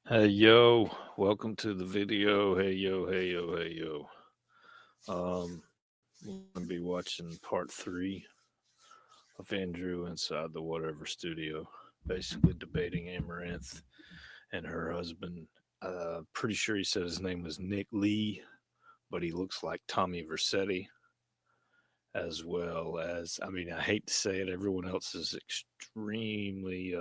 Hey yo, welcome to the video. Hey yo, hey yo, hey yo. We're gonna be watching part three of Andrew inside the whatever studio, basically debating Amaranth and her husband. Pretty sure he said his name was Nick Lee, but he looks like Tommy Vercetti, as well as, I mean, I hate to say it, everyone else is extremely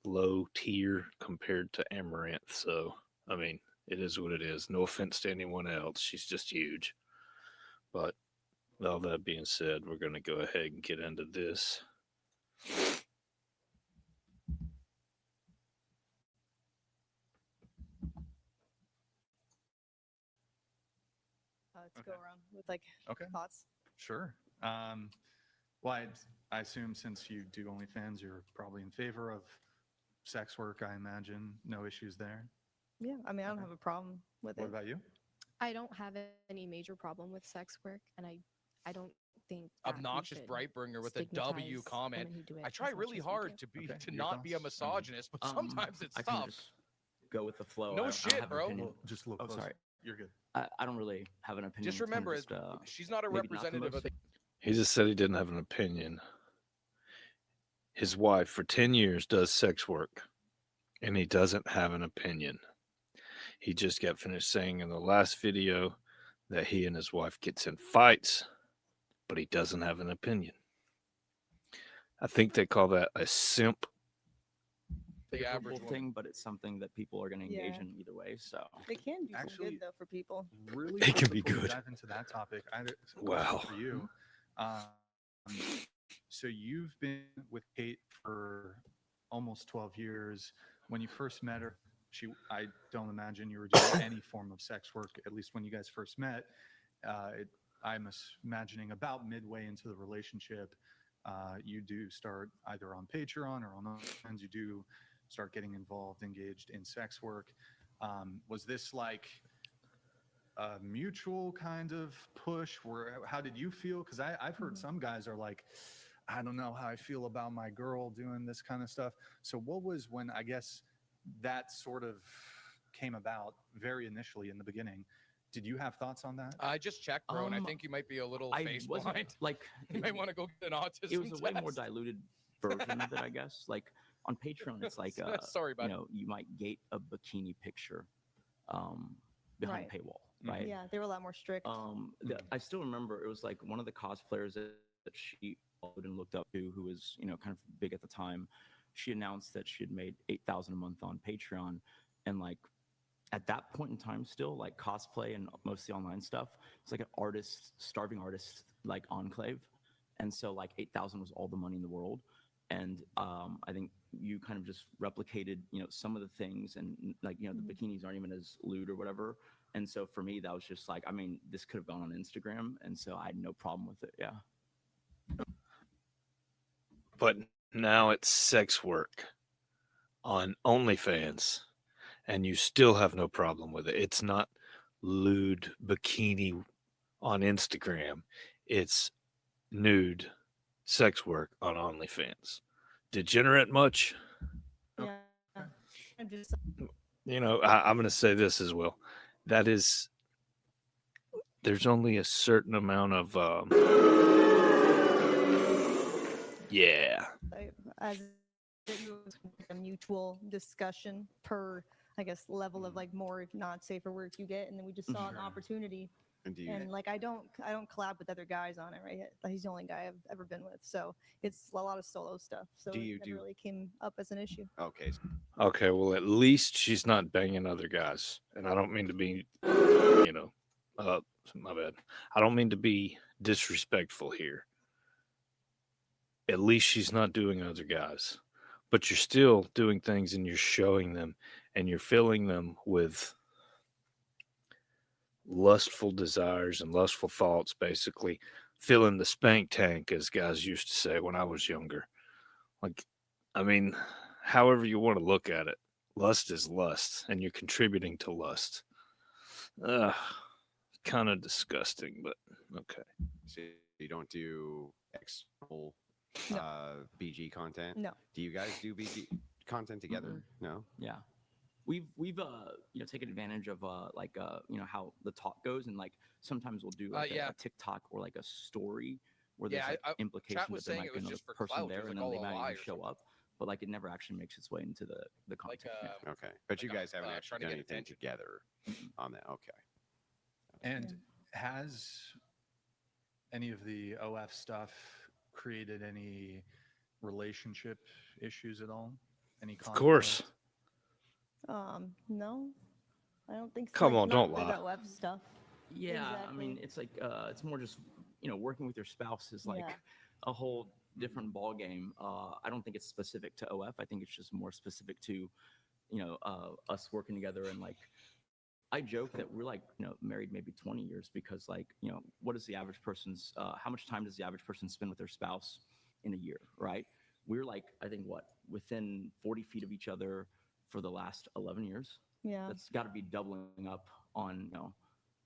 low tier compared to Amaranth. So, I mean, it is what it is. No offense to anyone else. She's just huge. But with all that being said, we're going to go ahead and get into this. To go Okay. around with like Okay. thoughts. Sure. Well, I assume since you do OnlyFans, you're probably in favor of sex work. I imagine no issues there. Yeah, I mean, I don't Okay. have a problem with What it. about you? I don't have any major problem with sex work, and I don't think that we Obnoxious should Brightbringer with a stigmatize W comment. women who do it I try as much really as we hard do. to Okay. Your not be a thoughts, Andrew? misogynist, but sometimes it's I can tough. just go with the flow. No I don't shit, have an bro. opinion. Just a little Oh, closer. sorry. You're good. I don't really have an opinion. Just It's kind of remember, she's not a maybe not the representative of most. the. He just said he didn't have an opinion. His wife, for 10 years, does sex work, and he doesn't have an opinion. He just got finished saying in the last video that he and his wife gets in fights, but he doesn't have an opinion. I think they call that a simp. The average favorable woman. thing, but it's something that people are going to engage Yeah. in either way. So It can be some Actually- good though for people. Really It quick can be before we good. dive into that topic, I had a question Wow. for you. Um, so you've been with Kate for almost 12 years. When you first met her, I don't imagine you were doing any form of sex work, at least when you guys first met. I'm imagining about midway into the relationship, you do start either on Patreon or on OnlyFans, you do start getting involved, engaged in sex work. Was this like a mutual kind of push? How did you feel? Because I've heard Mhm. some guys are like, I don't know how I feel about my girl doing this kind of stuff. So what was when, I guess, that sort of came about very initially in the beginning? Did you have thoughts on that? I just checked, bro, and I Um, think you might be a little I face wasn't blind. like You might want to go get an autism it was a way more test. diluted version of it, I guess. Like on Patreon, it's like Sorry, you bud. know, you might gate a bikini picture behind Right. a paywall, right? Yeah, they were a lot more strict. I still remember it was like one of the cosplayers that she followed and looked up to, who was kind of big at the time. She announced that she had made 8,000 a month on Patreon, and like at that point in time, still like cosplay and most of the online stuff, it's like an starving artist like enclave, and so like 8,000 was all the money in the world. And I think you kind of just replicated, some of the things, and like, the Mhm. bikinis aren't even as lewd or whatever. And so for me, that was just like, I mean, this could have gone on Instagram, and so I had no problem with it. Yeah. But now it's sex work on OnlyFans, and you still have no problem with it. It's not lewd bikini on Instagram, it's nude sex work on OnlyFans. Degenerate much? Yeah. I'm just I'm going to say this as well. That is, there's only a certain amount of, yeah. as it was a mutual discussion per, I guess, level of like more not safer work you get, and then we just saw an Sure. opportunity. And do you, And like I don't collab with other guys on it, right? He's the only guy I've ever been with, so it's a lot of solo stuff. So Do it you never do- really came up as an issue. okay, Okay, well, at least she's not banging other guys. And I don't mean to be, my bad. I don't mean to be disrespectful here. At least she's not doing other guys. But you're still doing things and you're showing them and you're filling them with lustful desires and lustful thoughts, basically filling the spank tank, as guys used to say when I was younger. Like, I mean, however you want to look at it, lust is lust, and you're contributing to lust. Kind of disgusting, but okay. so you don't do external No. BG content? No. Do you guys do BG content together? No. Yeah. we've taken advantage of how the talk goes, and like sometimes we'll do like Yeah. a TikTok or like a story where Yeah, there's like chat implication was that there saying might it be was another just for person clout. It there, was and like then they all a might lie even or show something. up, but like it never actually makes its way into the Like content. Okay, but you like, guys haven't actually trying to done get anything attention. together on that. Okay. And has any of the OF stuff created any relationship issues at all? Any Of conflict? course. No, I don't think so. Come Like, on, not don't with lie. OF stuff. Yeah, I mean, Exactly. it's like it's more just working with your spouse is like Yeah. a whole different ball game. I don't think it's specific to OF. I think it's just more specific to us working together, and like I joke that we're like married maybe 20 years because like what is the average person's how much time does the average person spend with their spouse in a year, right? We're like I think within 40 feet of each other for the last 11 years. Yeah. That's got to be doubling up on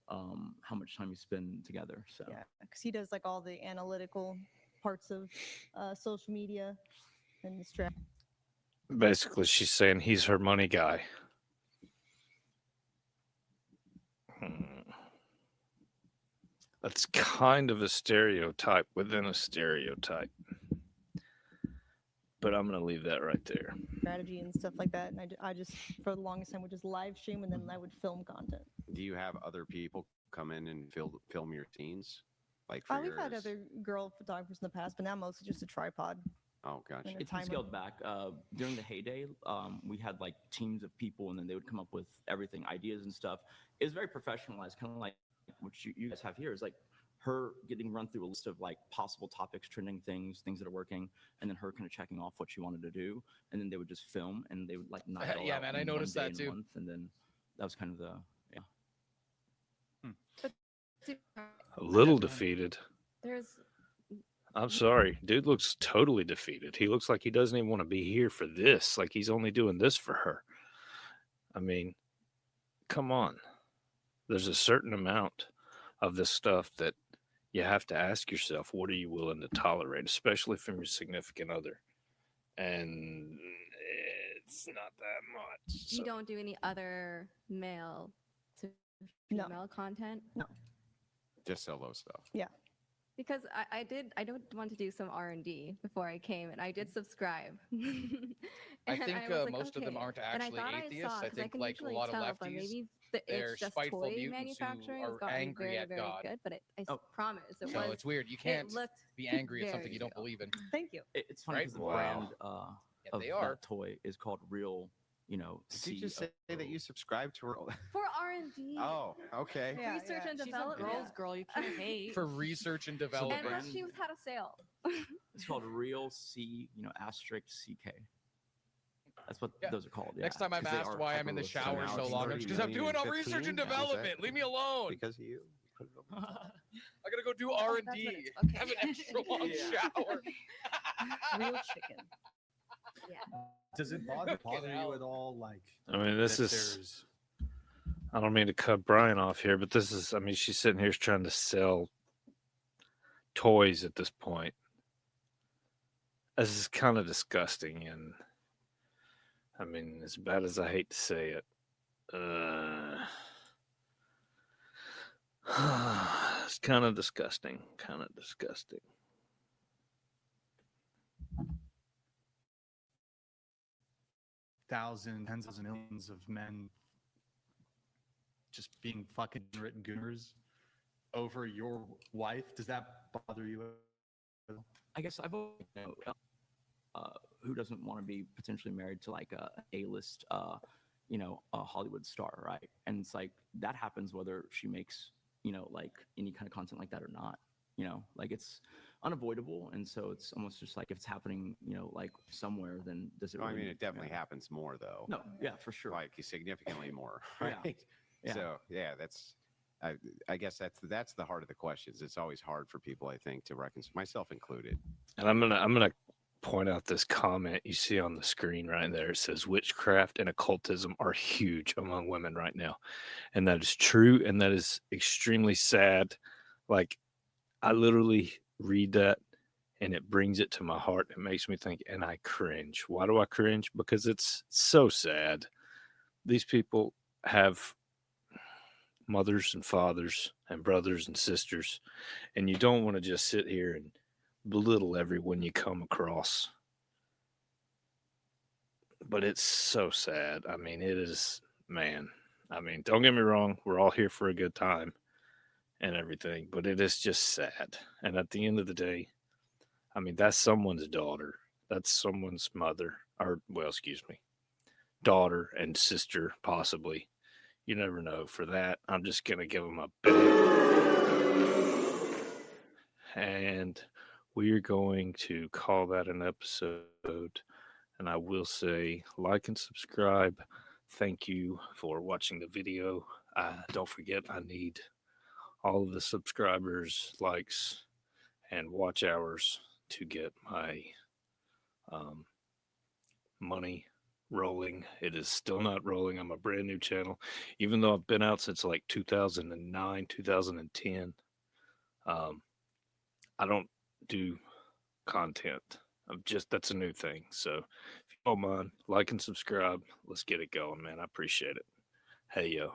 how much time you spend together. So Yeah, because he does like all the analytical parts of social media and the strap. Basically, she's saying he's her money guy. That's kind of a stereotype within a stereotype. But I'm going to leave that right there. Strategy and stuff like that. And I just, for the longest time, would just live stream and then I would film content. Do you have other people come in and film your scenes? Like for We've had yours? other girl photographers in the past, but now mostly just a tripod. Oh, gotcha. and a it's been timer. scaled back. During the heyday, we had like teams of people, and then they would come up with everything, ideas and stuff. It was very professionalized, kind of like what you guys have here. Is like her getting run through a list of like possible topics, trending things that are working, and then her kind of checking off what she wanted to do, and then they would just film, and they would like knock it all Yeah, out man, in I noticed one day that in a too. month, and then that was kind of the A little defeated. There's I'm sorry. Dude looks totally defeated. He looks like he doesn't even want to be here for this. Like he's only doing this for her. I mean, come on. There's a certain amount of this stuff that you have to ask yourself, what are you willing to tolerate, especially from your significant other? And it's not that much. you So- don't do any other male to No. female content Just solo stuff. because I don't want to do some R&D before I came, and I did subscribe. I And think was like, most of them okay. aren't And I actually thought atheists. saw, I 'cause think can like a usually lot of tell, but lefties, maybe they're it's just spiteful toy mutants who manufacturing has are gotten angry very, at very God. good, but I Oh. promise it So was. it's weird. You It can't looked be angry at something very you don't real. believe in. Thank you. It's funny Right? because the Wow. brand Yeah, of they are. that toy is called Real. Did you just say that you subscribe to her? for R&D. Oh, okay. Yeah, Research and She's a development. girl's girl. You can't hate. For research and So the And development. brand- her shoes had a sale. It's called Real C, asterisk CK. That's what Yeah. those are called. Next yeah, time I'm 'cause they asked are why I'm in the hyper-realistic. shower now so it's long, 30 it's because I'm doing all million, research and 15? Is that- development. Leave me alone. Because of you. Put it on the top. I gotta go do Oh, R that's and what D. it's- okay. Have an extra long Yeah. shower. Real chicken. Yeah. Does it Fucking bother you hell. at all? Like, I mean, this that is, there's I don't mean to cut Brian off here, but this is, I mean, she's sitting here trying to sell toys at this point. This is kind of disgusting. And I mean, as bad as I hate to say it, it's kind of disgusting. Kind of disgusting. thousands, tens of millions of men just being fucking written gooners over your wife. Does that bother you? I guess I've always who doesn't want to be potentially married to like a A-list, a Hollywood star, right? And it's like that happens whether she makes, like any kind of content like that or not. Like it's unavoidable, and so it's almost just like if it's happening, like somewhere, then does it? Well, I really, mean, it definitely happens more though. No, yeah, for sure. Like significantly more, Yeah. right? Yeah. So yeah, I guess that's the heart of the questions. It's always hard for people, I think, to reconcile, myself included. And I'm gonna point out this comment you see on the screen right there. It says witchcraft and occultism are huge among women right now, and that is true, and that is extremely sad. Like I literally read that, and it brings it to my heart. It makes me think, and I cringe. Why do I cringe? Because it's so sad these people have mothers and fathers and brothers and sisters, and you don't want to just sit here and belittle everyone you come across. But it's so sad. I mean, it is, man. I mean, don't get me wrong, we're all here for a good time and everything, but it is just sad. And at the end of the day, I mean, that's someone's daughter. That's someone's mother, or, well, excuse me, daughter and sister, possibly. You never know. For that, I'm just going to give them a big. And we are going to call that an episode. And I will say, like and subscribe. Thank you for watching the video. Don't forget, I need all of the subscribers, likes, and watch hours to get my um, money rolling. It is still not rolling. I'm a brand new channel, even though I've been out since like 2009, 2010. Um, I don't do content. I'm just that's a new thing. So if you don't mind, like and subscribe. Let's get it going, man. I appreciate it. Hey yo.